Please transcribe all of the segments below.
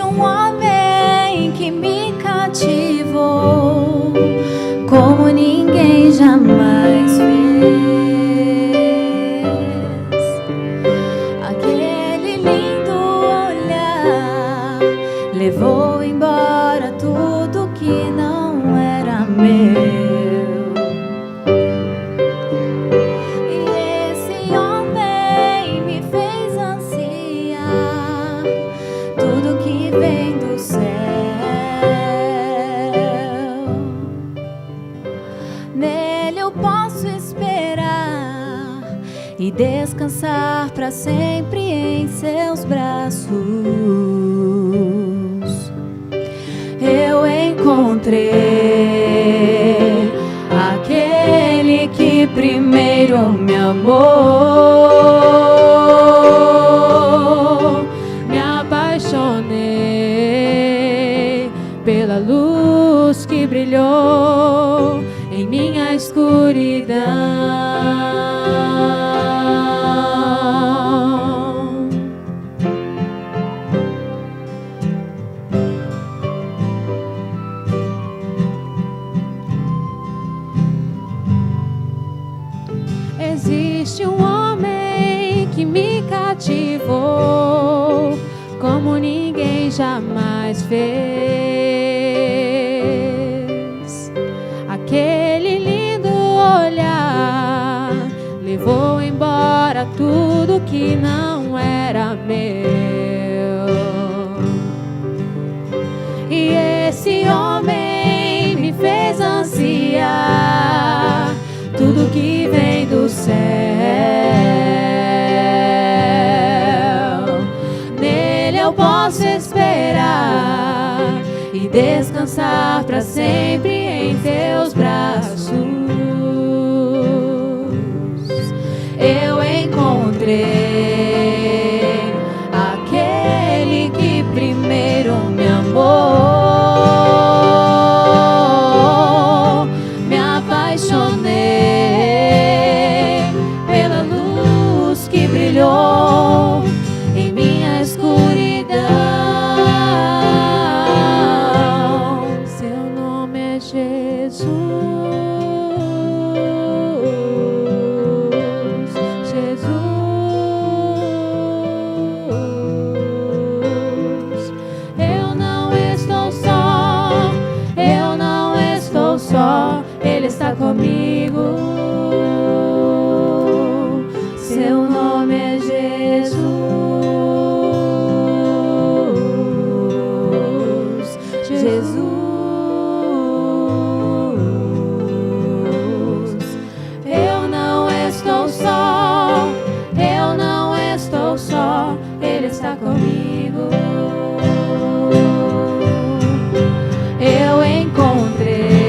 um homem que me cativou como ninguém jamais fez. Aquele lindo olhar levou embora tudo que não era meu. E descansar para sempre em seus braços. Eu encontrei aquele que primeiro me amou. Me apaixonei pela luz que brilhou em minha escuridão. Existe um homem que me cativou como ninguém jamais fez. Aquele lindo olhar levou embora tudo que não era meu. E esse homem me fez ansiar tudo que vem do céu. Nele eu posso esperar e descansar para sempre em teus braços. Eu encontrei aquele que primeiro me amou. Me apaixonei pela luz que brilhou em minha escuridão. Seu nome é Jesus. Ele está comigo. Seu nome é Jesus. Jesus. Eu não estou só. Eu não estou só. Ele está comigo. Eu encontrei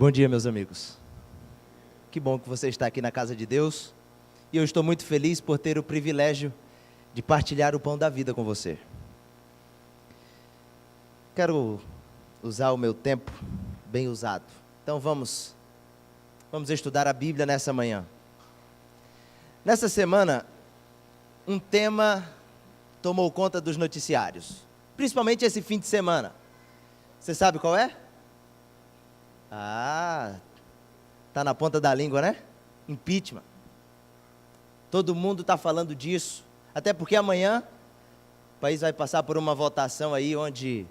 Bom dia, meus amigos. Que bom que você está aqui na casa de Deus. E eu estou muito feliz por ter o privilégio de partilhar o pão da vida com você. Quero usar o meu tempo bem usado. Então vamos estudar a Bíblia nessa manhã. Nessa semana, um tema tomou conta dos noticiários. Principalmente esse fim de semana. Você sabe qual é? Tá na ponta da língua, né? Impeachment. Todo mundo está falando disso. Até porque amanhã o país vai passar por uma votação aí onde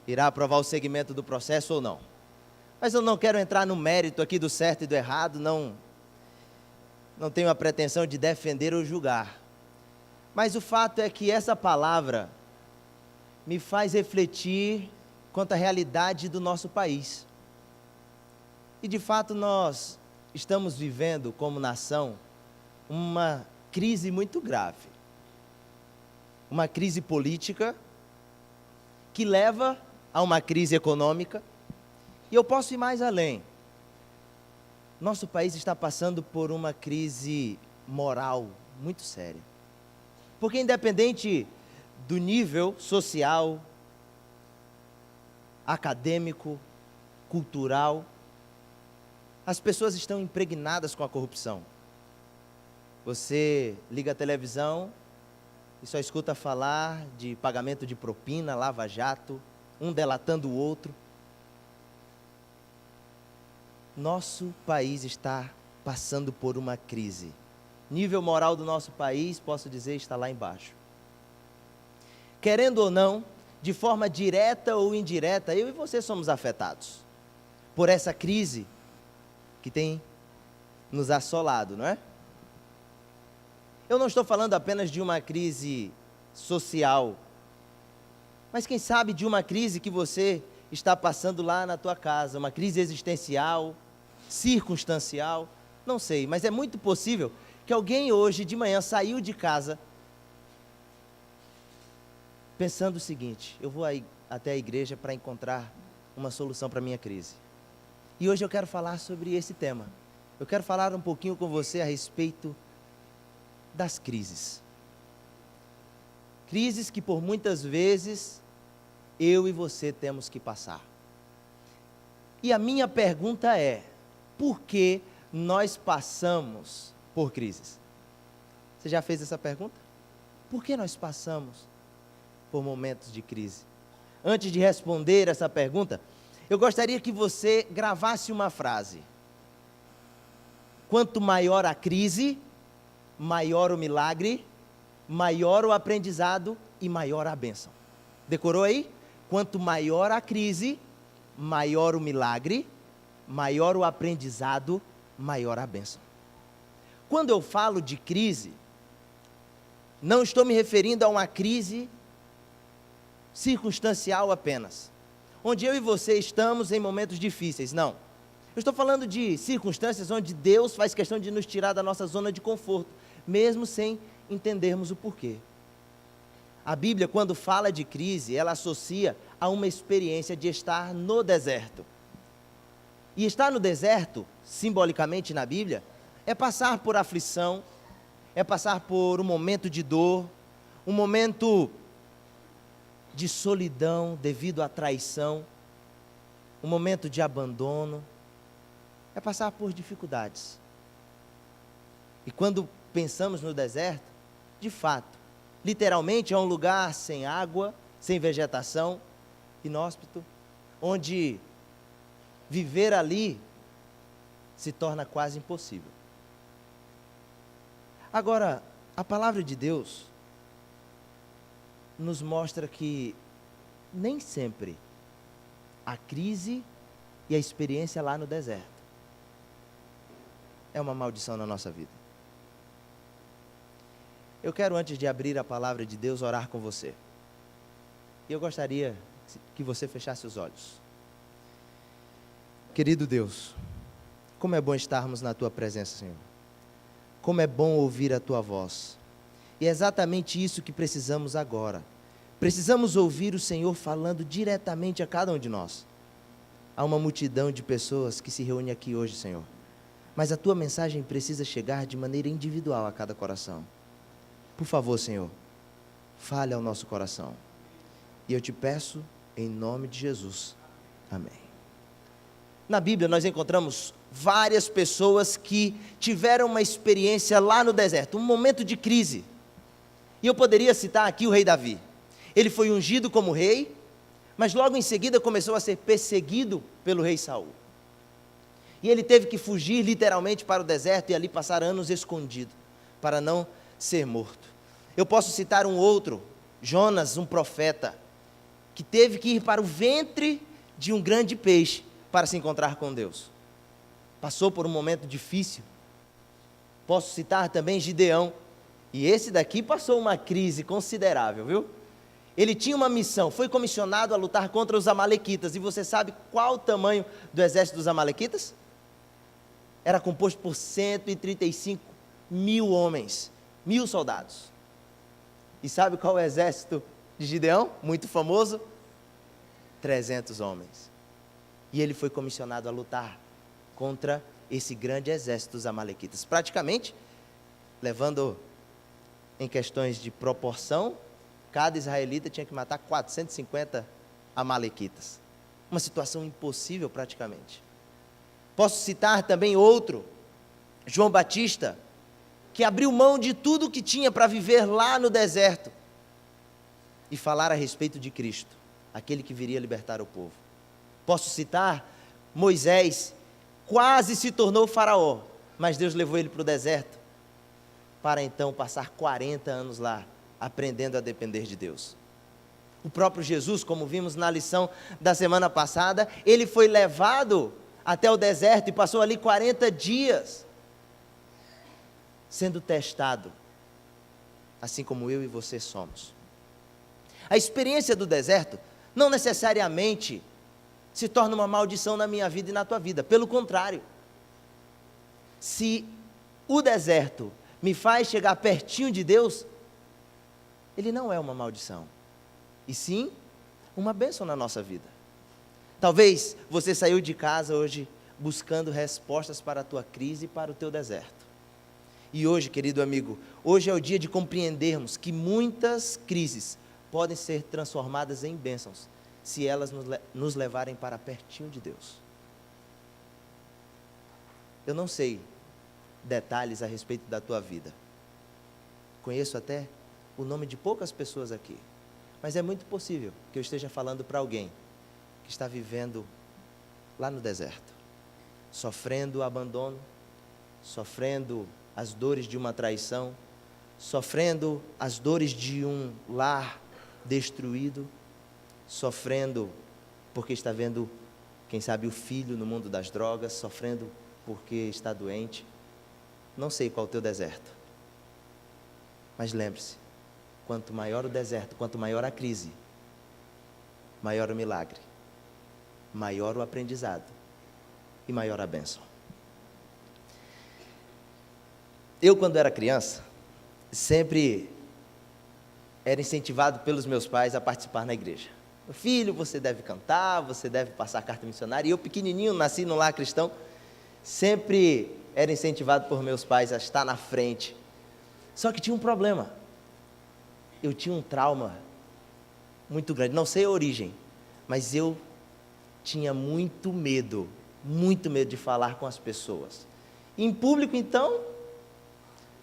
irá aprovar o segmento do processo ou não. Mas eu não quero entrar no mérito aqui do certo e do errado, não tenho a pretensão de defender ou julgar. Mas o fato é que essa palavra me faz refletir quanto à realidade do nosso país. E de fato nós estamos vivendo como nação uma crise muito grave. Uma crise política que leva a uma crise econômica. E eu posso ir mais além. Nosso país está passando por uma crise moral muito séria. Porque independente do nível social, acadêmico, cultural, as pessoas estão impregnadas com a corrupção. Você liga a televisão e só escuta falar de pagamento de propina, lava-jato, um delatando o outro. Nosso país está passando por uma crise. Nível moral do nosso país, posso dizer, está lá embaixo. Querendo ou não, de forma direta ou indireta, eu e você somos afetados por essa crise que tem nos assolado, não é? Eu não estou falando apenas de uma crise social, mas quem sabe de uma crise que você está passando lá na tua casa, uma crise existencial, circunstancial, não sei, mas é muito possível que alguém hoje de manhã saiu de casa pensando o seguinte: eu vou até a igreja para encontrar uma solução para a minha crise. E hoje eu quero falar sobre esse tema. Eu quero falar um pouquinho com você a respeito das crises. Crises que por muitas vezes eu e você temos que passar. E a minha pergunta é: por que nós passamos por crises? Você já fez essa pergunta? Por que nós passamos por momentos de crise? Antes de responder essa pergunta, eu gostaria que você gravasse uma frase: quanto maior a crise, maior o milagre, maior o aprendizado e maior a bênção. Decorou aí? Quanto maior a crise, maior o milagre, maior o aprendizado, maior a bênção. Quando eu falo de crise, não estou me referindo a uma crise circunstancial apenas, onde eu e você estamos em momentos difíceis, não. Eu estou falando de circunstâncias onde Deus faz questão de nos tirar da nossa zona de conforto, mesmo sem entendermos o porquê. A Bíblia, quando fala de crise, ela associa a uma experiência de estar no deserto. E estar no deserto, simbolicamente na Bíblia, é passar por aflição, é passar por um momento de dor, um momento de solidão devido à traição, um momento de abandono, é passar por dificuldades. E quando pensamos no deserto, de fato, literalmente é um lugar sem água, sem vegetação, inóspito, onde viver ali se torna quase impossível. Agora, a palavra de Deus nos mostra que nem sempre a crise e a experiência lá no deserto é uma maldição na nossa vida. Eu quero, antes de abrir a palavra de Deus, orar com você. E eu gostaria que você fechasse os olhos. Querido Deus, como é bom estarmos na Tua presença, Senhor. Como é bom ouvir a Tua voz. E é exatamente isso que precisamos agora. Precisamos ouvir o Senhor falando diretamente a cada um de nós. Há uma multidão de pessoas que se reúne aqui hoje, Senhor. Mas a Tua mensagem precisa chegar de maneira individual a cada coração. Por favor, Senhor, fale ao nosso coração. E eu te peço em nome de Jesus. Amém. Na Bíblia nós encontramos várias pessoas que tiveram uma experiência lá no deserto, um momento de crise. E eu poderia citar aqui o rei Davi. Ele foi ungido como rei, mas logo em seguida começou a ser perseguido pelo rei Saul. E ele teve que fugir literalmente para o deserto e ali passar anos escondido, para não ser morto. Eu posso citar um outro, Jonas, um profeta, que teve que ir para o ventre de um grande peixe para se encontrar com Deus. Passou por um momento difícil. Posso citar também Gideão, E esse daqui passou uma crise considerável, viu? Ele tinha uma missão, foi comissionado a lutar contra os amalequitas. E você sabe qual o tamanho do exército dos amalequitas? Era composto por 135 mil homens, 1000 soldados. E sabe qual é o exército de Gideão? Muito famoso? 300 homens. E ele foi comissionado a lutar contra esse grande exército dos amalequitas. Praticamente, levando em questões de proporção, cada israelita tinha que matar 450 amalequitas. Uma situação impossível praticamente. Posso citar também outro, João Batista, que abriu mão de tudo o que tinha para viver lá no deserto e falar a respeito de Cristo, aquele que viria libertar o povo. Posso citar Moisés, quase se tornou faraó, mas Deus levou ele para o deserto, para então passar 40 anos lá, aprendendo a depender de Deus. O próprio Jesus, como vimos na lição da semana passada, ele foi levado até o deserto e passou ali 40 dias, sendo testado, assim como eu e você somos. A experiência do deserto não necessariamente se torna uma maldição na minha vida e na tua vida, pelo contrário. Se o deserto me faz chegar pertinho de Deus, ele não é uma maldição, e sim uma bênção na nossa vida. Talvez você saiu de casa hoje buscando respostas para a tua crise e para o teu deserto. E hoje, querido amigo, hoje é o dia de compreendermos que muitas crises podem ser transformadas em bênçãos, se elas nos levarem para pertinho de Deus. Eu não sei detalhes a respeito da tua vida. Conheço até o nome de poucas pessoas aqui, mas é muito possível que eu esteja falando para alguém que está vivendo lá no deserto, sofrendo o abandono, sofrendo as dores de uma traição, sofrendo as dores de um lar destruído, sofrendo porque está vendo, quem sabe, o filho no mundo das drogas, sofrendo porque está doente. Não sei qual é o teu deserto, mas lembre-se, quanto maior o deserto, quanto maior a crise, maior o milagre, maior o aprendizado e maior a bênção. Eu, quando era criança, sempre era incentivado pelos meus pais a participar na igreja. Meu filho, você deve cantar, você deve passar carta missionária. E eu, pequenininho, nasci num lar cristão, sempre era incentivado por meus pais a estar na frente. Só que tinha um problema. Eu tinha um trauma muito grande, não sei a origem, mas eu tinha muito medo de falar com as pessoas. Em público, então,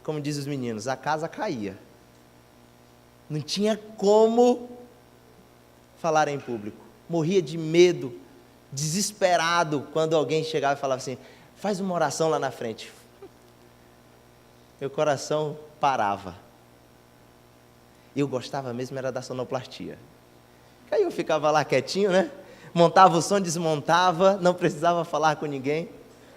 como dizem os meninos, a casa caía. Não tinha como falar em público. Morria de medo, desesperado, quando alguém chegava e falava assim, faz uma oração lá na frente. Meu coração parava. Eu gostava mesmo era da sonoplastia. Aí eu ficava lá quietinho, né? Montava o som, desmontava, não precisava falar com ninguém.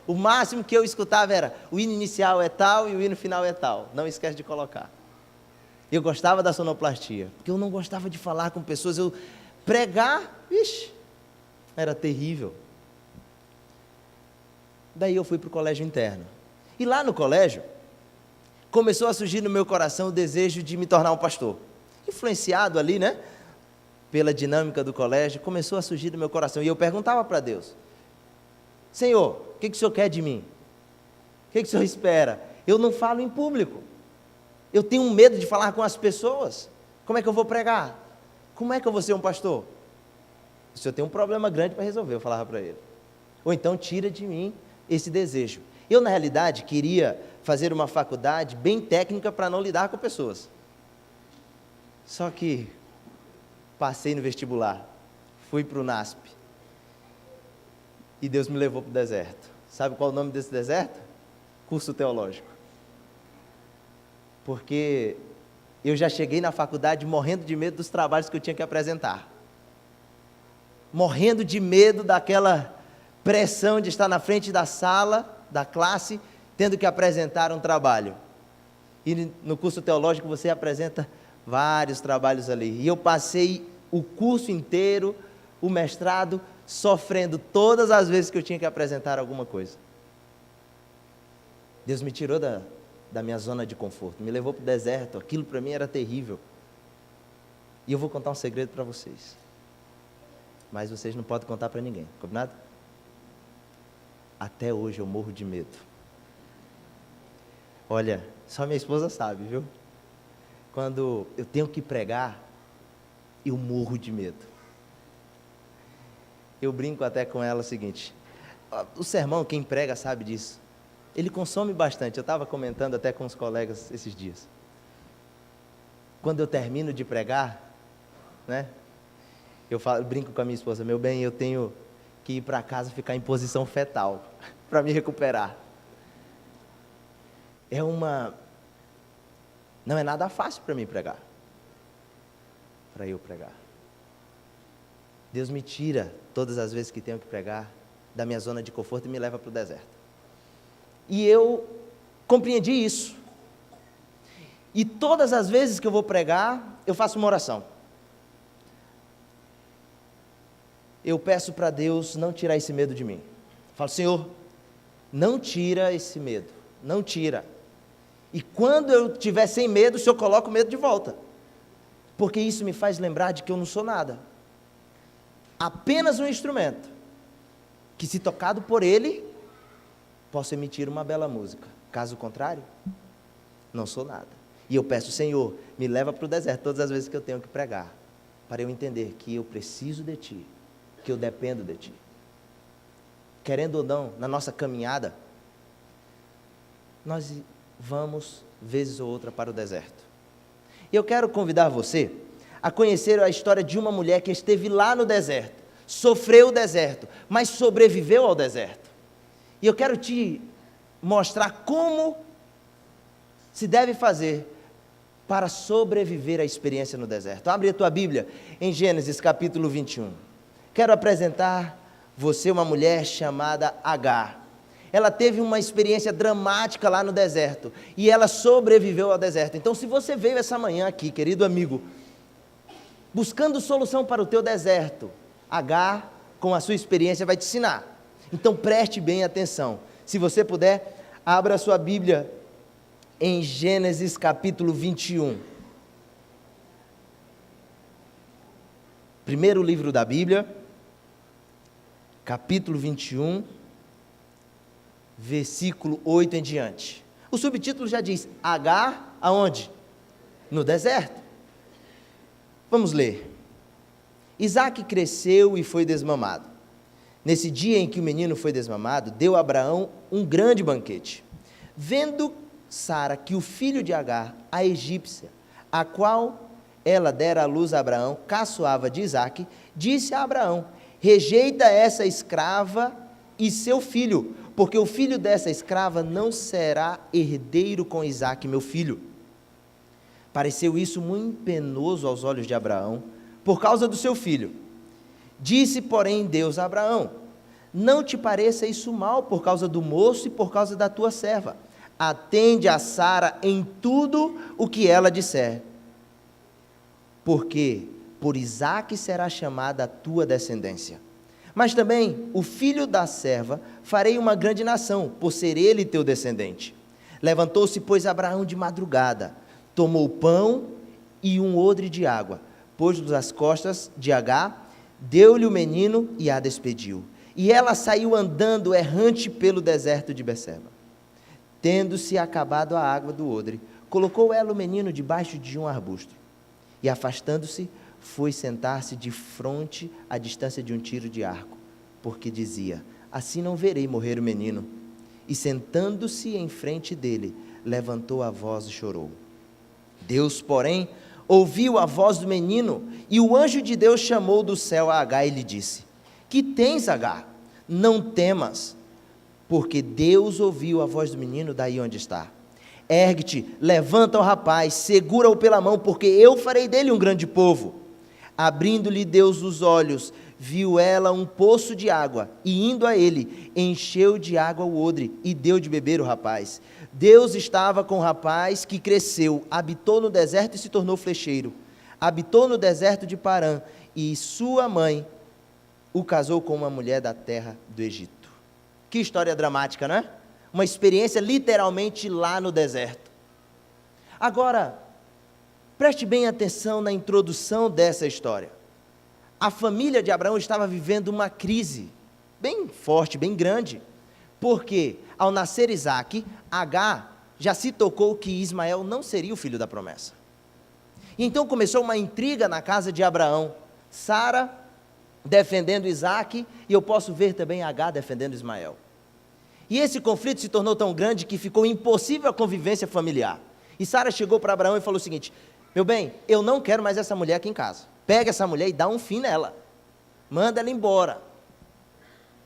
O máximo que eu escutava era, o hino inicial é tal e o hino final é tal. Não esquece de colocar. Eu gostava da sonoplastia, porque eu não gostava de falar com pessoas. Eu pregar, era terrível. Daí eu fui para o colégio interno. E lá no colégio, começou a surgir no meu coração o desejo de me tornar um pastor. Influenciado ali, né? Pela dinâmica do colégio, começou a surgir no meu coração. E eu perguntava para Deus, Senhor, o que o Senhor quer de mim? O que o Senhor espera? Eu não falo em público. Eu tenho medo de falar com as pessoas. Como é que eu vou pregar? Como é que eu vou ser um pastor? O Senhor tem um problema grande para resolver, eu falava para ele. Ou então tira de mim esse desejo. Eu, na realidade, queria fazer uma faculdade bem técnica para não lidar com pessoas. Só que passei no vestibular, fui para o NASP. E Deus me levou para o deserto. Sabe qual é o nome desse deserto? Curso teológico. Porque eu já cheguei na faculdade morrendo de medo dos trabalhos que eu tinha que apresentar. Morrendo de medo daquela pressão de estar na frente da sala, da classe, tendo que apresentar um trabalho. E no curso teológico você apresenta vários trabalhos ali. E eu passei o curso inteiro, o mestrado, sofrendo todas as vezes que eu tinha que apresentar alguma coisa. Deus me tirou da minha zona de conforto, me levou para o deserto. Aquilo para mim era terrível. E eu vou contar um segredo para vocês. Mas vocês não podem contar para ninguém, combinado? Até hoje eu morro de medo. Olha, só minha esposa sabe, viu? Quando eu tenho que pregar, eu morro de medo. Eu brinco até com ela o seguinte: o sermão, quem prega sabe disso, ele consome bastante. Eu estava comentando até com os colegas esses dias. Quando eu termino de pregar, né? Eu brinco com a minha esposa: meu bem, eu tenho que ir para casa ficar em posição fetal para me recuperar. Não é nada fácil para mim pregar, para eu pregar. Deus me tira todas as vezes que tenho que pregar da minha zona de conforto e me leva para o deserto. E eu compreendi isso. E todas as vezes que eu vou pregar, eu faço uma oração. Eu peço para Deus não tirar esse medo de mim. Falo: Senhor, não tira esse medo, não tira. E quando eu estiver sem medo, o Senhor coloca o medo de volta. Porque isso me faz lembrar de que eu não sou nada. Apenas um instrumento, que se tocado por Ele, posso emitir uma bela música. Caso contrário, não sou nada. E eu peço: Senhor, me leva para o deserto todas as vezes que eu tenho que pregar, para eu entender que eu preciso de Ti, que eu dependo de Ti. Querendo ou não, na nossa caminhada, nós vamos, vez ou outra, para o deserto. E eu quero convidar você a conhecer a história de uma mulher que esteve lá no deserto, sofreu o deserto, mas sobreviveu ao deserto. E eu quero te mostrar como se deve fazer para sobreviver à experiência no deserto. Abre a tua Bíblia em Gênesis capítulo 21. Quero apresentar você uma mulher chamada Agar. Ela teve uma experiência dramática lá no deserto, e ela sobreviveu ao deserto. Então, se você veio essa manhã aqui, querido amigo, buscando solução para o teu deserto, Agar, com a sua experiência, vai te ensinar. Então, preste bem atenção. Se você puder, abra a sua Bíblia em Gênesis capítulo 21. Primeiro livro da Bíblia, capítulo 21, versículo 8 em diante. O subtítulo já diz: Agar, aonde? No deserto. Vamos ler. Isaque cresceu e foi desmamado. Nesse dia em que o menino foi desmamado, deu a Abraão um grande banquete. Vendo Sara que o filho de Agar, a egípcia, a qual ela dera à luz a Abraão, caçoava de Isaque, disse a Abraão: rejeita essa escrava e seu filho, porque o filho dessa escrava não será herdeiro com Isaque, meu filho. Pareceu isso muito penoso aos olhos de Abraão, por causa do seu filho. Disse, porém, Deus a Abraão: não te pareça isso mal por causa do moço e por causa da tua serva. Atende a Sara em tudo o que ela disser, porque por Isaque será chamada a tua descendência. Mas também o filho da serva farei uma grande nação, por ser ele teu descendente. Levantou-se, pois, Abraão de madrugada, tomou pão e um odre de água, pôs-los às costas de Agar, deu-lhe o menino e a despediu. E ela saiu andando errante pelo deserto de Beceba. Tendo-se acabado a água do odre, colocou ela o menino debaixo de um arbusto, e afastando-se, foi sentar-se de fronte à distância de um tiro de arco, porque dizia: assim não verei morrer o menino. E sentando-se em frente dele, levantou a voz e chorou. Deus, porém, ouviu a voz do menino, e o anjo de Deus chamou do céu a Agar e lhe disse: que tens, Agar? Não temas, porque Deus ouviu a voz do menino daí onde está. Ergue-te, levanta o rapaz, segura-o pela mão, porque eu farei dele um grande povo. Abrindo-lhe Deus os olhos, viu ela um poço de água, e indo a ele, encheu de água o odre, e deu de beber o rapaz. Deus estava com o rapaz que cresceu, habitou no deserto e se tornou flecheiro. Habitou no deserto de Parã, e sua mãe o casou com uma mulher da terra do Egito. Que história dramática, não é? Uma experiência literalmente lá no deserto. Agora, preste bem atenção na introdução dessa história. A família de Abraão estava vivendo uma crise bem forte, bem grande, porque ao nascer Isaque, Agar já se tocou que Ismael não seria o filho da promessa. E então começou uma intriga na casa de Abraão, Sara defendendo Isaque, e eu posso ver também Agar defendendo Ismael. E esse conflito se tornou tão grande que ficou impossível a convivência familiar. E Sara chegou para Abraão e falou o seguinte: meu bem, eu não quero mais essa mulher aqui em casa. Pega essa mulher e dá um fim nela. Manda ela embora.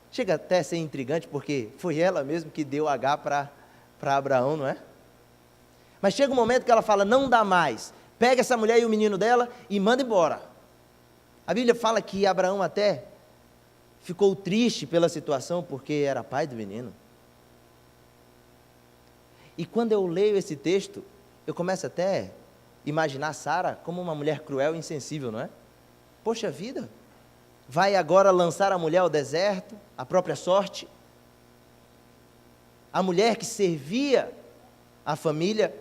Chega até a ser intrigante, porque foi ela mesmo que deu Agar para Abraão, não é? Mas chega um momento que ela fala: não dá mais. Pega essa mulher e o menino dela e manda embora. A Bíblia fala que Abraão até ficou triste pela situação, porque era pai do menino. E quando eu leio esse texto, eu começo até a imaginar Sara como uma mulher cruel e insensível, não é? Poxa vida, vai agora lançar a mulher ao deserto, à própria sorte? A mulher que servia a família.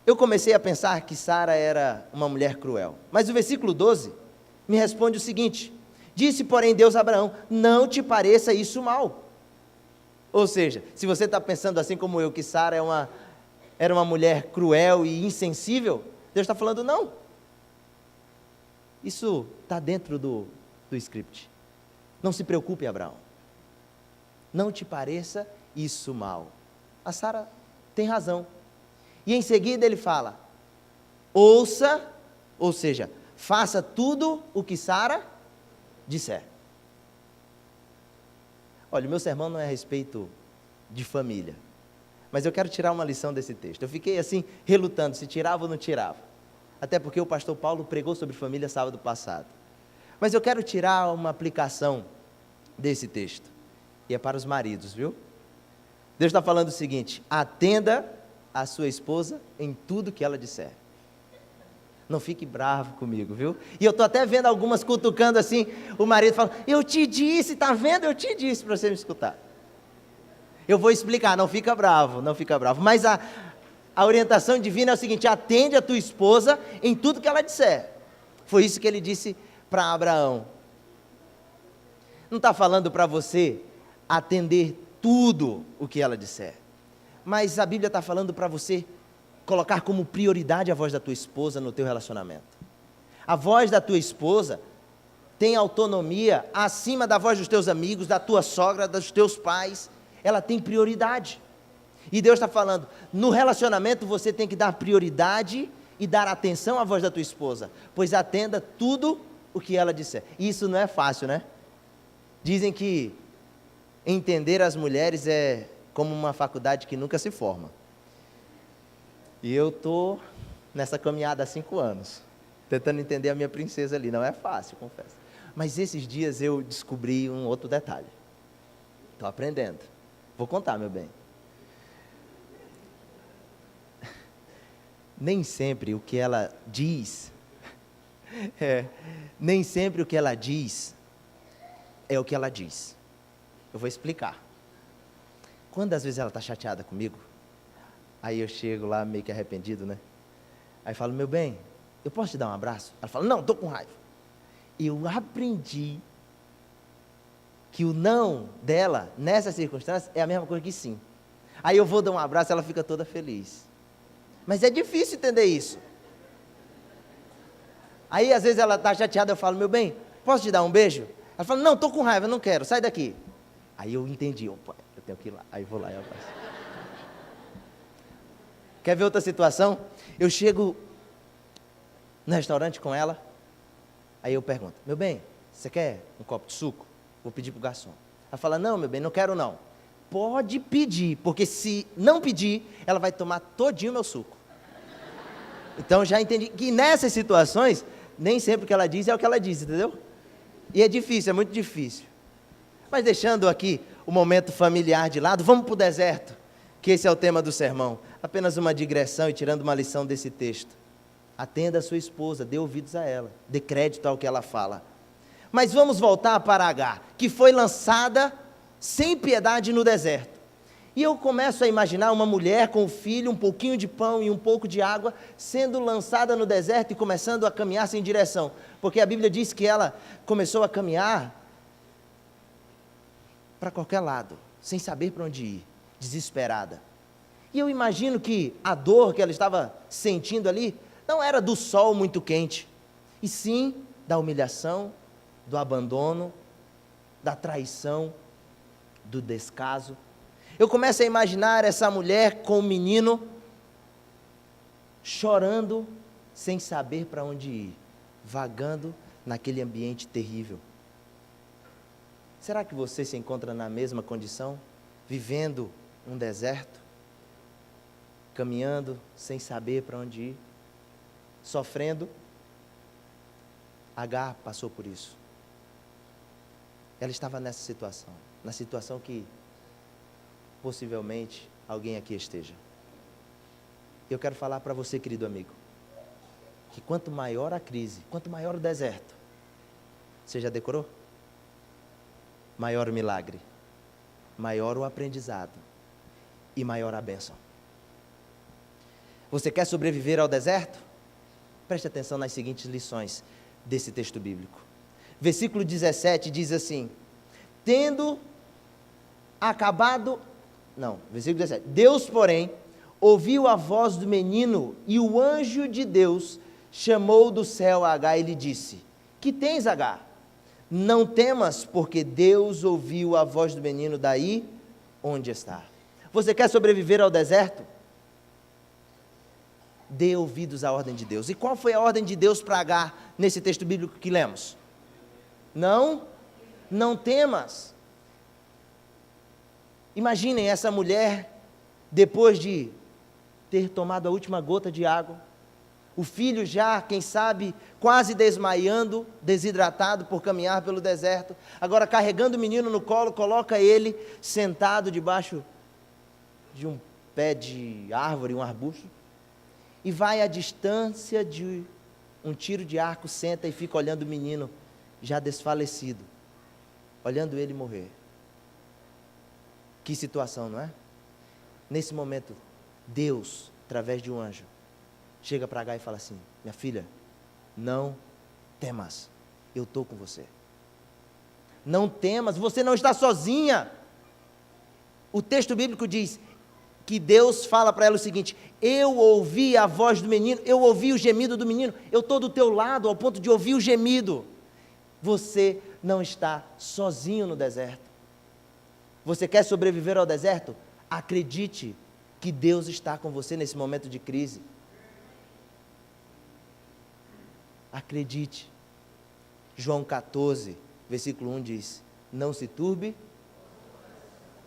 Eu comecei a pensar que Sara era uma mulher cruel. Mas o versículo 12 me responde o seguinte: disse, porém, Deus a Abraão: não te pareça isso mal. Ou seja, se você está pensando assim como eu, que Sara era uma mulher cruel e insensível, Deus está falando: não. Isso está dentro do script. Não se preocupe, Abraão. Não te pareça isso mal. A Sara tem razão. E em seguida ele fala: ouça, ou seja, faça tudo o que Sara disser. Olha, o meu sermão não é a respeito de família, mas eu quero tirar uma lição desse texto. Eu fiquei assim, relutando, se tirava ou não tirava. Até porque o pastor Paulo pregou sobre família sábado passado. Mas eu quero tirar uma aplicação desse texto. E é para os maridos, viu? Deus está falando o seguinte: atenda a sua esposa em tudo que ela disser. Não fique bravo comigo, viu? E eu estou até vendo algumas cutucando assim, o marido fala: eu te disse, está vendo? Eu te disse para você me escutar. Eu vou explicar, não fica bravo, não fica bravo. Mas a orientação divina é o seguinte: atende a tua esposa em tudo que ela disser. Foi isso que ele disse para Abraão. Não está falando para você atender tudo o que ela disser. Mas a Bíblia está falando para você colocar como prioridade a voz da tua esposa no teu relacionamento. A voz da tua esposa tem autonomia acima da voz dos teus amigos, da tua sogra, dos teus pais. Ela tem prioridade. E Deus está falando: no relacionamento você tem que dar prioridade e dar atenção à voz da tua esposa, pois atenda tudo o que ela disser. E isso não é fácil, né? Dizem que entender as mulheres é como uma faculdade que nunca se forma. E eu estou nessa caminhada há 5 anos, tentando entender a minha princesa ali. Não é fácil, confesso. Mas esses dias eu descobri um outro detalhe. Estou aprendendo. Vou contar, meu bem. Nem sempre o que ela diz, nem sempre o que ela diz é o que ela diz. Eu vou explicar. Quando às vezes ela está chateada comigo, aí eu chego lá meio que arrependido, né? Aí falo: meu bem, eu posso te dar um abraço? Ela fala: não, estou com raiva. Eu aprendi que o não dela, nessa circunstância, é a mesma coisa que sim. Aí eu vou dar um abraço, ela fica toda feliz. Mas é difícil entender isso. Aí às vezes ela está chateada, eu falo: meu bem, posso te dar um beijo? Ela fala: não, estou com raiva, não quero, sai daqui. Aí eu entendi: opa, eu tenho que ir lá. Aí vou lá e abraço. Quer ver outra situação? Eu chego no restaurante com ela, aí eu pergunto: meu bem, você quer um copo de suco? Vou pedir para o garçom. Ela fala: não, meu bem, não quero não. Pode pedir, porque se não pedir, ela vai tomar todinho o meu suco. Então já entendi que nessas situações nem sempre o que ela diz é o que ela diz, entendeu? E é difícil, é muito difícil. Mas deixando aqui o momento familiar de lado, vamos para o deserto, que esse é o tema do sermão. Apenas uma digressão e tirando uma lição desse texto. Atenda a sua esposa, dê ouvidos a ela, dê crédito ao que ela fala. Mas vamos voltar para Agar, que foi lançada sem piedade no deserto. E eu começo a imaginar uma mulher com o filho, um pouquinho de pão e um pouco de água, sendo lançada no deserto e começando a caminhar sem direção. Porque a Bíblia diz que ela começou a caminhar para qualquer lado, sem saber para onde ir, desesperada. E eu imagino que a dor que ela estava sentindo ali, não era do sol muito quente, e sim da humilhação, do abandono, da traição, do descaso. Eu começo a imaginar essa mulher com o menino, chorando, sem saber para onde ir, vagando naquele ambiente terrível. Será que você se encontra na mesma condição, vivendo um deserto, caminhando sem saber para onde ir, sofrendo? Agar passou por isso. Ela estava nessa situação, na situação que possivelmente alguém aqui esteja. Eu quero falar para você, querido amigo, que quanto maior a crise, quanto maior o deserto, você já decorou? Maior o milagre, maior o aprendizado e maior a bênção. Você quer sobreviver ao deserto? Preste atenção nas seguintes lições desse texto bíblico. Versículo 17 diz assim: versículo 17. Deus, porém, ouviu a voz do menino e o anjo de Deus chamou do céu a Agar e lhe disse: que tens, Agar? Não temas, porque Deus ouviu a voz do menino daí onde está. Você quer sobreviver ao deserto? Dê ouvidos à ordem de Deus. E qual foi a ordem de Deus para Agar nesse texto bíblico que lemos? Não temas. Imaginem essa mulher, depois de ter tomado a última gota de água, o filho já, quem sabe, quase desmaiando, desidratado por caminhar pelo deserto, agora carregando o menino no colo, coloca ele sentado debaixo de um pé de árvore, um arbusto, e vai à distância de um tiro de arco, senta e fica olhando o menino já desfalecido, olhando ele morrer. Que situação, não é? Nesse momento, Deus, através de um anjo, chega para Agar e fala assim: minha filha, não temas, eu estou com você. Não temas, você não está sozinha. O texto bíblico diz que Deus fala para ela o seguinte: eu ouvi a voz do menino, eu ouvi o gemido do menino, eu estou do teu lado ao ponto de ouvir o gemido. Você não está sozinho no deserto. Você quer sobreviver ao deserto? Acredite que Deus está com você nesse momento de crise. Acredite. João 14, versículo 1 diz: não se turbe,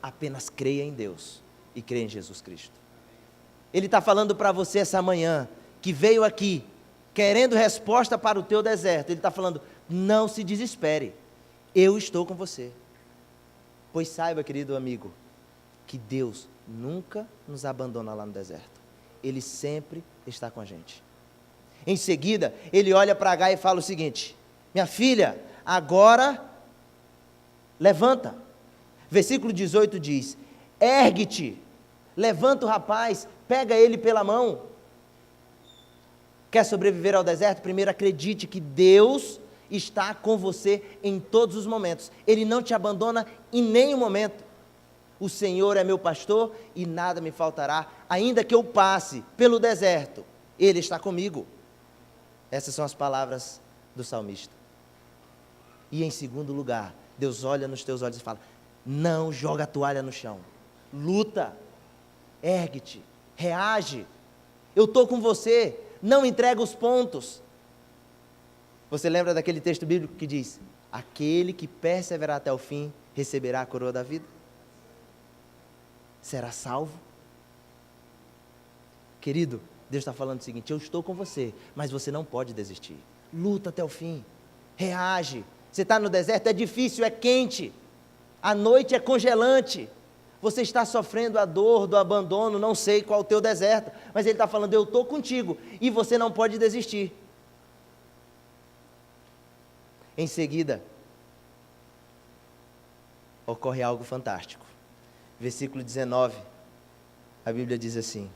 apenas creia em Deus e creia em Jesus Cristo. Ele está falando para você essa manhã, que veio aqui, querendo resposta para o teu deserto. Ele está falando: não se desespere, eu estou com você. Pois saiba, querido amigo, que Deus nunca nos abandona lá no deserto. Ele sempre está com a gente. Em seguida, ele olha para Agar e fala o seguinte: minha filha, agora levanta. Versículo 18 diz: ergue-te, levanta o rapaz, pega ele pela mão. Quer sobreviver ao deserto? Primeiro acredite que Deus está com você em todos os momentos. Ele não te abandona em nenhum momento. O Senhor é meu pastor e nada me faltará. Ainda que eu passe pelo deserto, Ele está comigo. Essas são as palavras do salmista. E em segundo lugar, Deus olha nos teus olhos e fala: não joga a toalha no chão. Luta, ergue-te, reage. Eu estou com você, não entrega os pontos. Você lembra daquele texto bíblico que diz: aquele que perseverar até o fim, receberá a coroa da vida? Será salvo? Querido, Deus está falando o seguinte: eu estou com você, mas você não pode desistir. luta até o fim, reage. Você está no deserto, é difícil, é quente, a noite é congelante, você está sofrendo a dor do abandono, não sei qual é o teu deserto, mas ele está falando, eu estou contigo, e você não pode desistir. Em seguida, ocorre algo fantástico. Versículo 19, a Bíblia diz assim: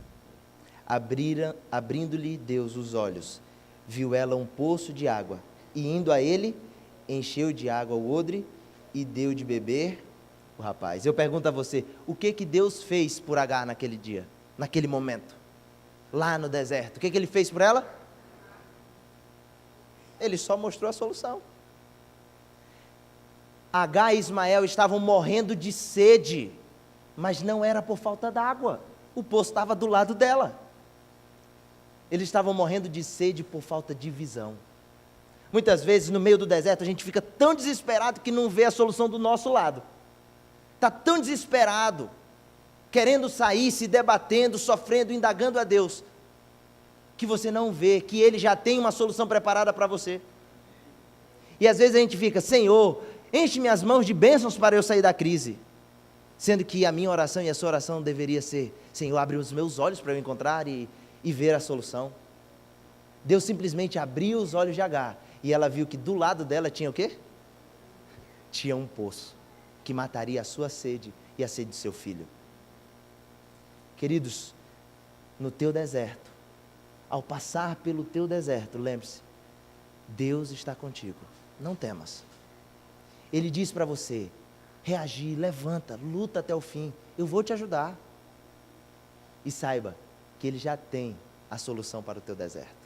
abrindo-lhe Deus os olhos, viu ela um poço de água, e indo a ele, encheu de água o odre, e deu de beber o rapaz. Eu pergunto a você, o que Deus fez por Agar naquele dia, naquele momento, lá no deserto? O que ele fez por ela? Ele só mostrou a solução. Agar e Ismael estavam morrendo de sede, mas não era por falta d'água, o poço estava do lado dela. Eles estavam morrendo de sede por falta de visão. Muitas vezes no meio do deserto a gente fica tão desesperado que não vê a solução do nosso lado. Está tão desesperado, querendo sair, se debatendo, sofrendo, indagando a Deus, que você não vê que Ele já tem uma solução preparada para você. E às vezes a gente fica, Senhor, enche minhas mãos de bênçãos para eu sair da crise. Sendo que a minha oração e a sua oração deveria ser, Senhor, abre os meus olhos para eu encontrar e ver a solução. Deus simplesmente abriu os olhos de Agar, e ela viu que do lado dela tinha o quê? Tinha um poço, que mataria a sua sede e a sede do seu filho. Queridos, no teu deserto, ao passar pelo teu deserto, lembre-se, Deus está contigo, não temas. Ele diz para você, reagir, levanta, luta até o fim, eu vou te ajudar. E saiba que Ele já tem a solução para o teu deserto.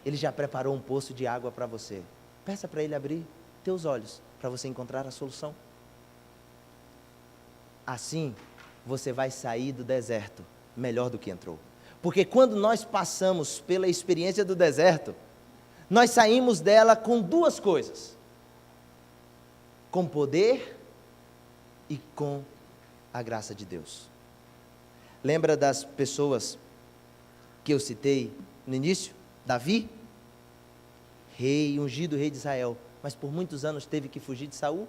Ele já preparou um poço de água para você. Peça para Ele abrir teus olhos, para você encontrar a solução. Assim, você vai sair do deserto melhor do que entrou. Porque quando nós passamos pela experiência do deserto, nós saímos dela com duas coisas: com poder e com a graça de Deus. Lembra das pessoas que eu citei no início? Davi, rei, ungido rei de Israel, mas por muitos anos teve que fugir de Saul.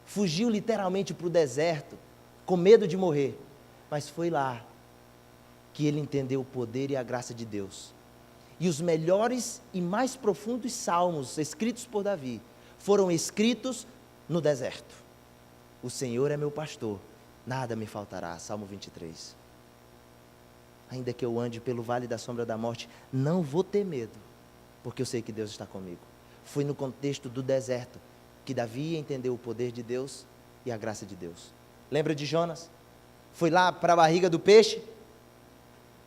Fugiu literalmente para o deserto, com medo de morrer, mas foi lá que ele entendeu o poder e a graça de Deus. E os melhores e mais profundos salmos escritos por Davi foram escritos no deserto. O Senhor é meu pastor, nada me faltará. Salmo 23. Ainda que eu ande pelo vale da sombra da morte, não vou ter medo, porque eu sei que Deus está comigo. Foi no contexto do deserto que Davi entendeu o poder de Deus e a graça de Deus. Lembra de Jonas? Foi lá para a barriga do peixe?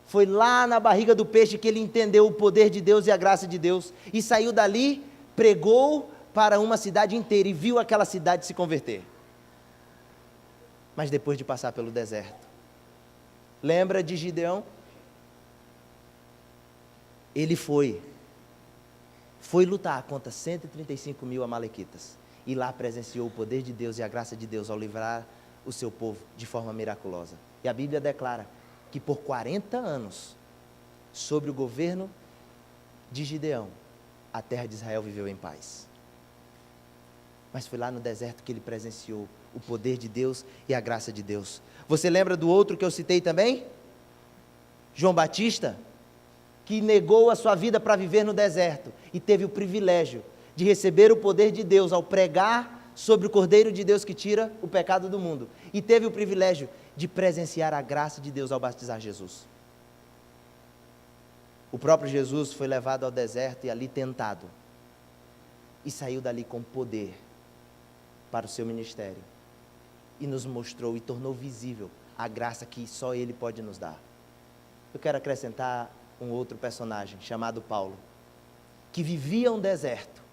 Foi lá na barriga do peixe que ele entendeu o poder de Deus e a graça de Deus, e saiu dali, pregou para uma cidade inteira, e viu aquela cidade se converter. Mas depois de passar pelo deserto, lembra de Gideão? Ele foi lutar contra 135 mil amalequitas, e lá presenciou o poder de Deus e a graça de Deus ao livrar o seu povo de forma miraculosa. E a Bíblia declara que por 40 anos, sob o governo de Gideão, a terra de Israel viveu em paz. Mas foi lá no deserto que ele presenciou o poder de Deus e a graça de Deus. Você lembra do outro que eu citei também? João Batista, que negou a sua vida para viver no deserto e teve o privilégio de receber o poder de Deus ao pregar sobre o Cordeiro de Deus que tira o pecado do mundo, e teve o privilégio de presenciar a graça de Deus ao batizar Jesus. O próprio Jesus foi levado ao deserto e ali tentado, e saiu dali com poder para o seu ministério, e nos mostrou e tornou visível a graça que só Ele pode nos dar. Eu quero acrescentar um outro personagem chamado Paulo, que vivia um deserto,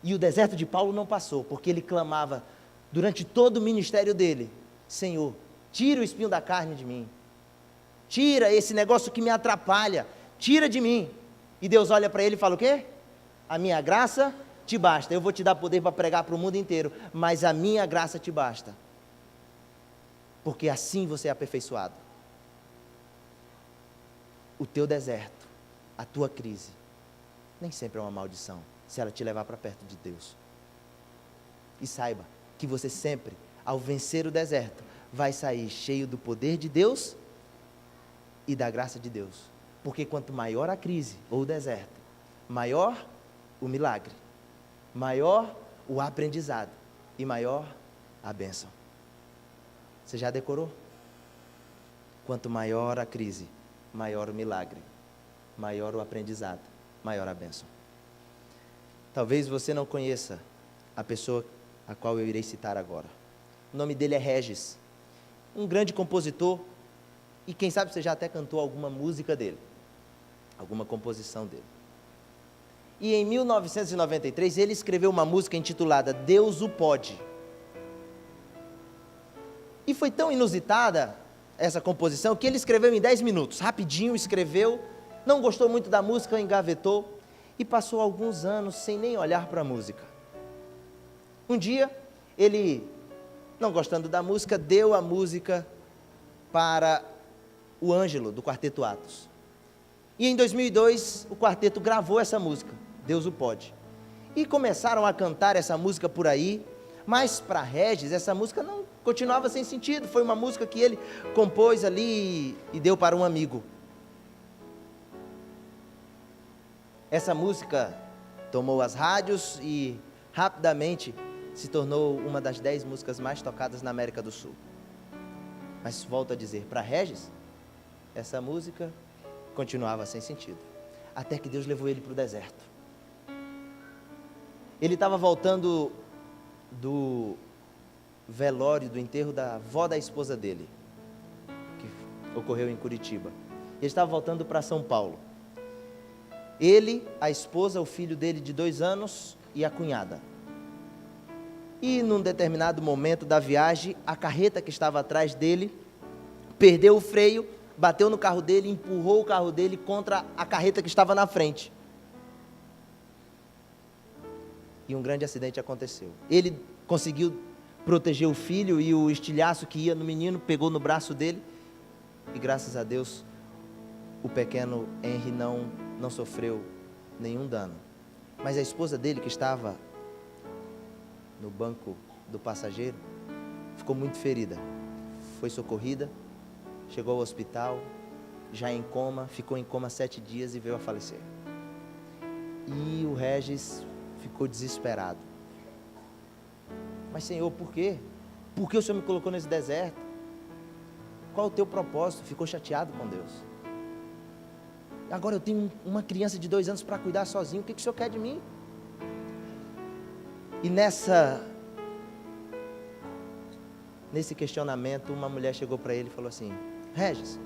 e o deserto de Paulo não passou, porque ele clamava durante todo o ministério dele: Senhor, tira o espinho da carne de mim, tira esse negócio que me atrapalha, tira de mim. E Deus olha para ele e fala o quê? A minha graça te basta. Eu vou te dar poder para pregar para o mundo inteiro, mas a minha graça te basta, porque assim você é aperfeiçoado. O teu deserto, a tua crise, nem sempre é uma maldição, se ela te levar para perto de Deus. E saiba que você sempre, ao vencer o deserto, vai sair cheio do poder de Deus e da graça de Deus. Porque quanto maior a crise ou o deserto, maior o milagre, maior o aprendizado e maior a bênção. Você já decorou? Quanto maior a crise, maior o milagre, maior o aprendizado, maior a bênção. Talvez você não conheça a pessoa a qual eu irei citar agora. O nome dele é Regis, um grande compositor, e quem sabe você já até cantou alguma música dele, alguma composição dele. E em 1993 ele escreveu uma música intitulada Deus o Pode. E foi tão inusitada essa composição que ele escreveu em 10 minutos, rapidinho escreveu, não gostou muito da música, engavetou e passou alguns anos sem nem olhar para a música. Um dia, ele, não gostando da música, deu a música para o Ângelo, do Quarteto Atos. E em 2002, o quarteto gravou essa música, Deus o Pode. E começaram a cantar essa música por aí, mas para Regis, essa música não continuava sem sentido. Foi uma música que ele compôs ali e deu para um amigo. Essa música tomou as rádios e rapidamente se tornou uma das 10 músicas mais tocadas na América do Sul. Mas volto a dizer, para Regis, essa música continuava sem sentido. Até que Deus levou ele para o deserto. Ele estava voltando do velório, do enterro da avó da esposa dele, que ocorreu em Curitiba. Ele estava voltando para São Paulo. Ele, a esposa, o filho dele de 2 anos e a cunhada. E num determinado momento da viagem, a carreta que estava atrás dele perdeu o freio, bateu no carro dele, empurrou o carro dele contra a carreta que estava na frente. E um grande acidente aconteceu. Ele conseguiu proteger o filho e o estilhaço que ia no menino pegou no braço dele. E graças a Deus, o pequeno Henry não sofreu nenhum dano. Mas a esposa dele, que estava no banco do passageiro, ficou muito ferida. Foi socorrida, chegou ao hospital, já em coma, ficou em coma 7 dias e veio a falecer. E o Regis ficou desesperado. Mas Senhor, por quê? Por que o Senhor me colocou nesse deserto? Qual o teu propósito? Ficou chateado com Deus. Agora eu tenho uma criança de 2 anos para cuidar sozinho, o que o Senhor quer de mim? E nesse questionamento, uma mulher chegou para ele e falou assim: Regis,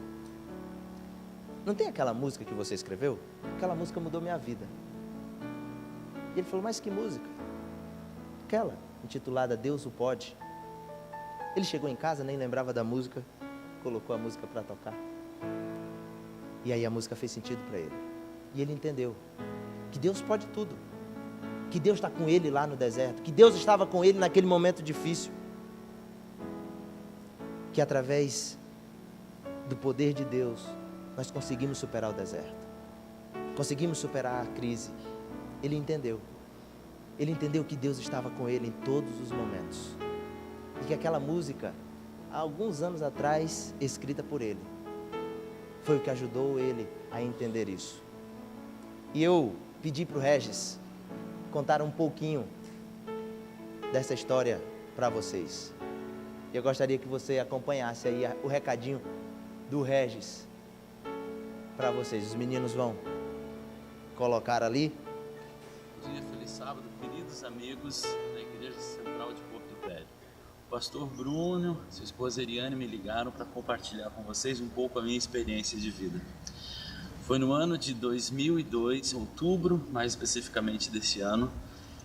não tem aquela música que você escreveu? Aquela música mudou minha vida. E ele falou: mas que música? Aquela, intitulada Deus o Pode. Ele chegou em casa, nem lembrava da música, colocou a música para tocar. E aí a música fez sentido para ele. E ele entendeu que Deus pode tudo. Que Deus está com ele lá no deserto. Que Deus estava com ele naquele momento difícil. Que através do poder de Deus, nós conseguimos superar o deserto. Conseguimos superar a crise. Ele entendeu. Ele entendeu que Deus estava com ele em todos os momentos. E que aquela música, há alguns anos atrás, escrita por ele, foi o que ajudou ele a entender isso. E eu pedi para o Regis contar um pouquinho dessa história para vocês. Eu gostaria que você acompanhasse aí o recadinho do Regis para vocês. Os meninos vão colocar ali. Bom dia, feliz sábado, queridos amigos da Igreja Central de Porto Velho. O pastor Bruno, sua esposa Eriane me ligaram para compartilhar com vocês um pouco a minha experiência de vida. Foi no ano de 2002, outubro, mais especificamente desse ano,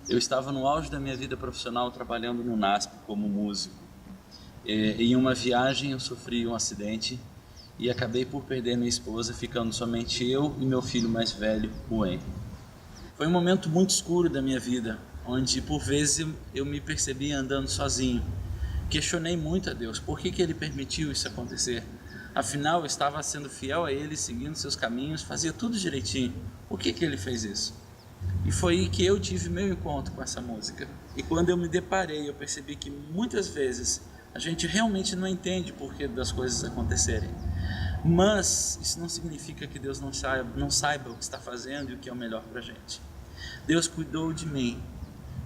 eu estava no auge da minha vida profissional trabalhando no NASP como músico. Em uma viagem eu sofri um acidente e acabei por perder minha esposa, ficando somente eu e meu filho mais velho, o Henry. Foi um momento muito escuro da minha vida, onde por vezes eu me percebi andando sozinho. Questionei muito a Deus, por que Ele permitiu isso acontecer? Afinal, eu estava sendo fiel a Ele, seguindo seus caminhos, fazia tudo direitinho. Por que Ele fez isso? E foi aí que eu tive meu encontro com essa música. E quando eu me deparei, eu percebi que muitas vezes a gente realmente não entende o porquê das coisas acontecerem. Mas isso não significa que Deus não saiba o que está fazendo e o que é o melhor para a gente. Deus cuidou de mim,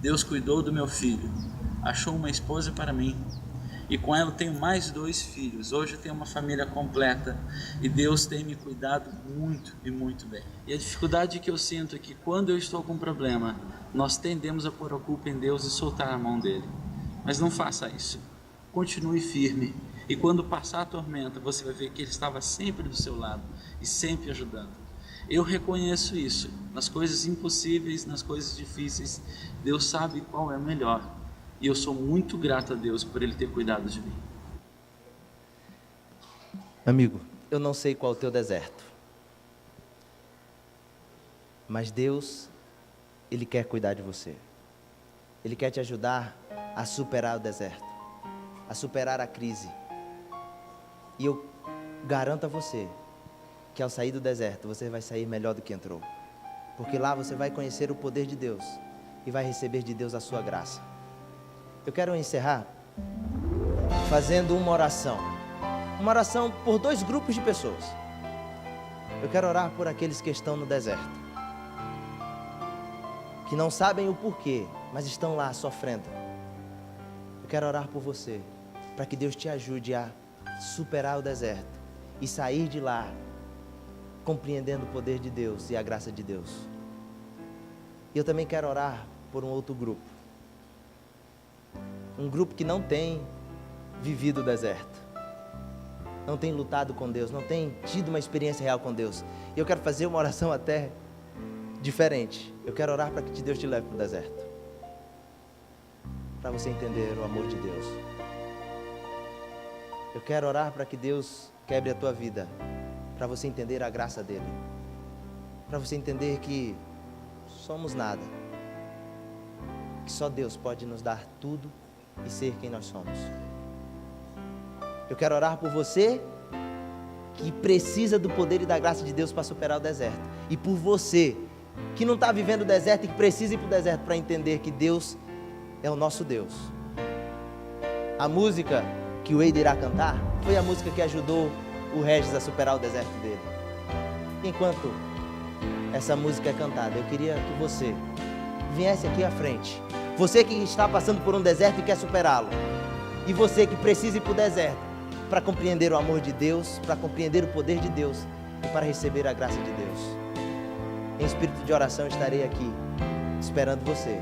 Deus cuidou do meu filho, achou uma esposa para mim, e com ela eu tenho mais 2 filhos. Hoje eu tenho uma família completa, e Deus tem me cuidado muito e muito bem. E a dificuldade que eu sinto é que quando eu estou com um problema, nós tendemos a pôr a culpa em Deus e soltar a mão dele. Mas não faça isso, continue firme, e quando passar a tormenta, você vai ver que Ele estava sempre do seu lado e sempre ajudando. Eu reconheço isso, nas coisas impossíveis, nas coisas difíceis, Deus sabe qual é o melhor. E eu sou muito grato a Deus por Ele ter cuidado de mim. Amigo, eu não sei qual é o teu deserto, mas Deus, Ele quer cuidar de você. Ele quer te ajudar a superar o deserto, a superar a crise. E eu garanto a você que ao sair do deserto, você vai sair melhor do que entrou. Porque lá você vai conhecer o poder de Deus e vai receber de Deus a sua graça. Eu quero encerrar fazendo uma oração por 2 grupos de pessoas. Eu quero orar por aqueles que estão no deserto, que não sabem o porquê, mas estão lá sofrendo. Eu quero orar por você, para que Deus te ajude a superar o deserto e sair de lá compreendendo o poder de Deus e a graça de Deus. E eu também quero orar por um outro grupo, um grupo que não tem vivido o deserto, não tem lutado com Deus, não tem tido uma experiência real com Deus. E eu quero fazer uma oração até diferente. Eu quero orar para que Deus te leve para o deserto, para você entender o amor de Deus. Eu quero orar para que Deus quebre a tua vida, para você entender a graça dEle, para você entender que somos nada, que só Deus pode nos dar tudo e ser quem nós somos. Eu quero orar por você que precisa do poder e da graça de Deus para superar o deserto, e por você que não está vivendo o deserto e que precisa ir para o deserto para entender que Deus é o nosso Deus. A música que o Eider irá cantar foi a música que ajudou o Regis a superar o deserto dele. Enquanto essa música é cantada, eu queria que você viesse aqui à frente. Você que está passando por um deserto e quer superá-lo, e você que precisa ir para o deserto para compreender o amor de Deus, para compreender o poder de Deus e para receber a graça de Deus. Em espírito de oração estarei aqui esperando você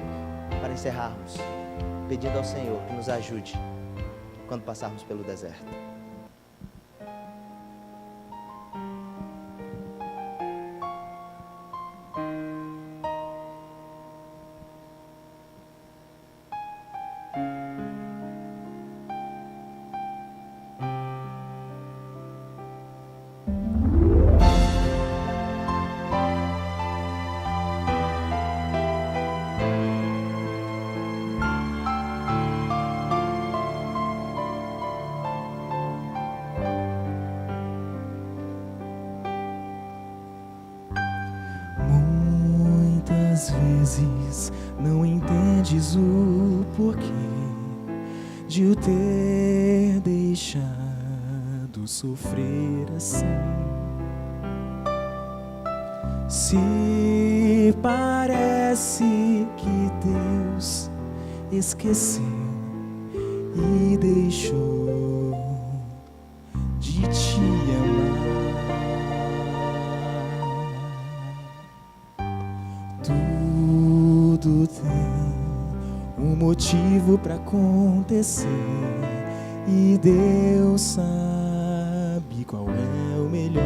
para encerrarmos, pedindo ao Senhor que nos ajude quando passarmos pelo deserto. Muitas vezes não entendes o porquê de eu ter deixado sofrer assim. Se parece que Deus esqueceu e deixou de te amar, tudo tem um motivo para acontecer e Deus sabe qual é o melhor.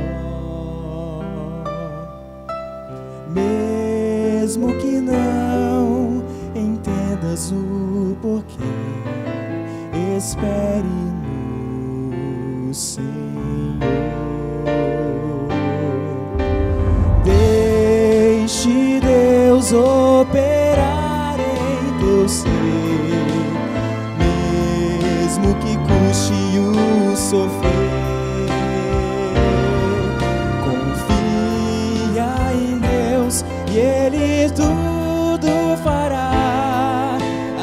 Mesmo que não entendas o porquê, espere no Senhor. Deixe Deus operar em teu ser, mesmo que custe o sofrer. Confia em Deus e Ele tudo tudo fará,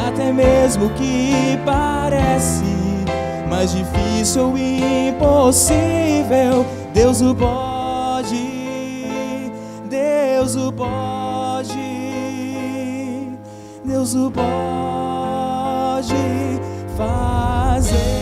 até mesmo que parece mais difícil ou impossível. Deus o pode, Deus o pode, Deus o pode fazer.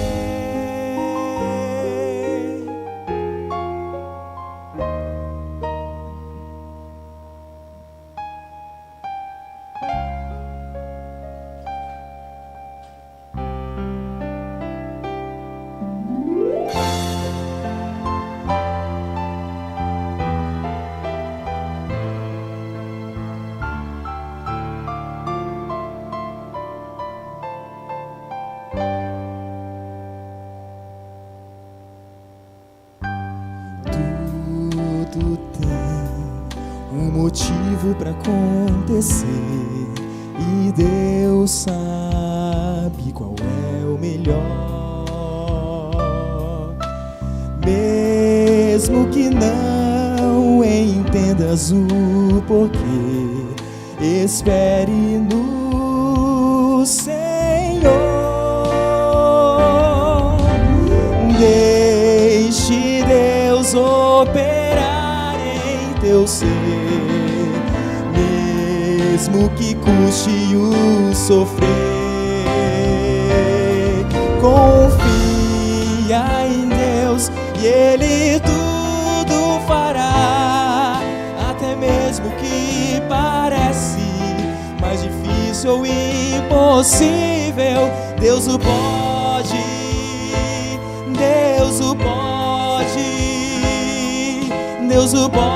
Tudo tem um motivo para acontecer, e Deus sabe qual é o melhor. Mesmo que não entendas o porquê, espere no Senhor. Deixe Deus operar em teu ser, mesmo que custe o sofrer. Confia em Deus e Ele tudo fará, até mesmo que parece mais difícil ou impossível. Deus o pode, Deus o pode, Deus o pode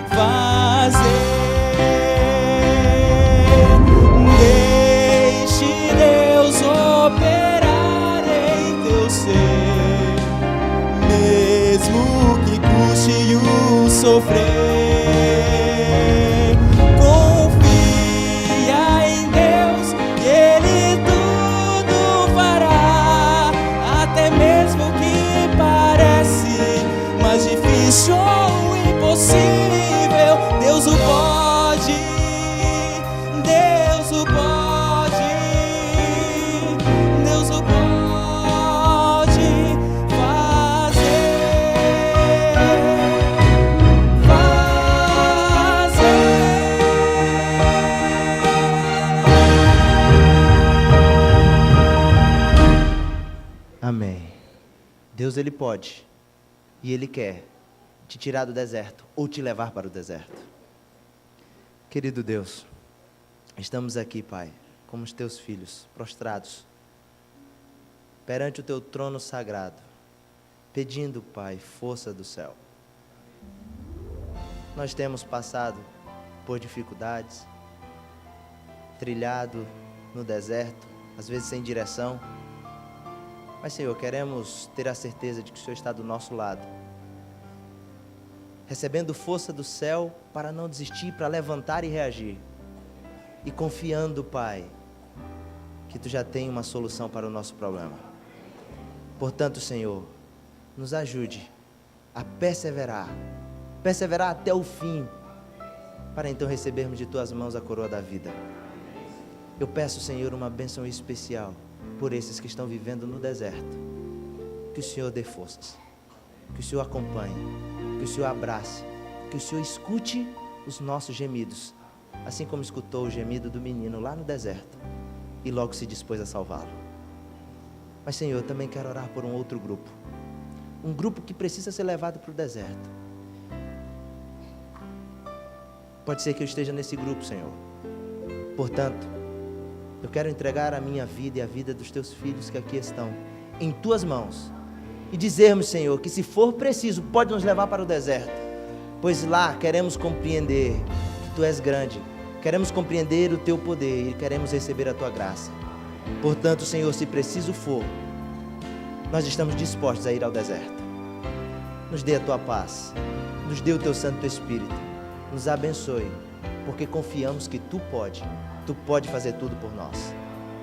fazer. Deixe Deus operar em teu ser, mesmo que custe o sofrer. Confia em Deus e Ele tudo fará, até mesmo que parece mais difícil ou impossível. Deus o pode, Deus o pode, Deus o pode fazer, Amém. Deus, Ele pode e Ele quer te tirar do deserto ou te levar para o deserto. Querido Deus, estamos aqui, Pai, como os teus filhos, prostrados perante o teu trono sagrado, pedindo, Pai, força do céu. Nós temos passado por dificuldades, trilhado no deserto, às vezes sem direção, mas, Senhor, queremos ter a certeza de que o Senhor está do nosso lado, recebendo força do céu para não desistir, para levantar e reagir, e confiando, Pai, que Tu já tem uma solução para o nosso problema. Portanto, Senhor, nos ajude a perseverar até o fim, para então recebermos de Tuas mãos a coroa da vida. Eu peço, Senhor, uma bênção especial por esses que estão vivendo no deserto. Que o Senhor dê forças, que o Senhor acompanhe, que o Senhor abrace, que o Senhor escute os nossos gemidos, assim como escutou o gemido do menino lá no deserto e logo se dispôs a salvá-lo. Mas, Senhor, eu também quero orar por um outro grupo, um grupo que precisa ser levado para o deserto. Pode ser que eu esteja nesse grupo, Senhor. Portanto, eu quero entregar a minha vida e a vida dos Teus filhos que aqui estão em Tuas mãos e dizermos, Senhor, que se for preciso, pode nos levar para o deserto, pois lá queremos compreender que Tu és grande, queremos compreender o Teu poder e queremos receber a Tua graça. Portanto, Senhor, se preciso for, nós estamos dispostos a ir ao deserto. Nos dê a Tua paz, nos dê o Teu Santo Espírito, nos abençoe, porque confiamos que Tu pode fazer tudo por nós.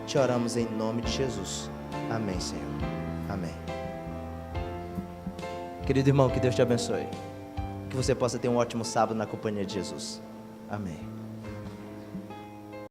Te oramos em nome de Jesus. Amém, Senhor. Amém. Querido irmão, que Deus te abençoe. Que você possa ter um ótimo sábado na companhia de Jesus. Amém.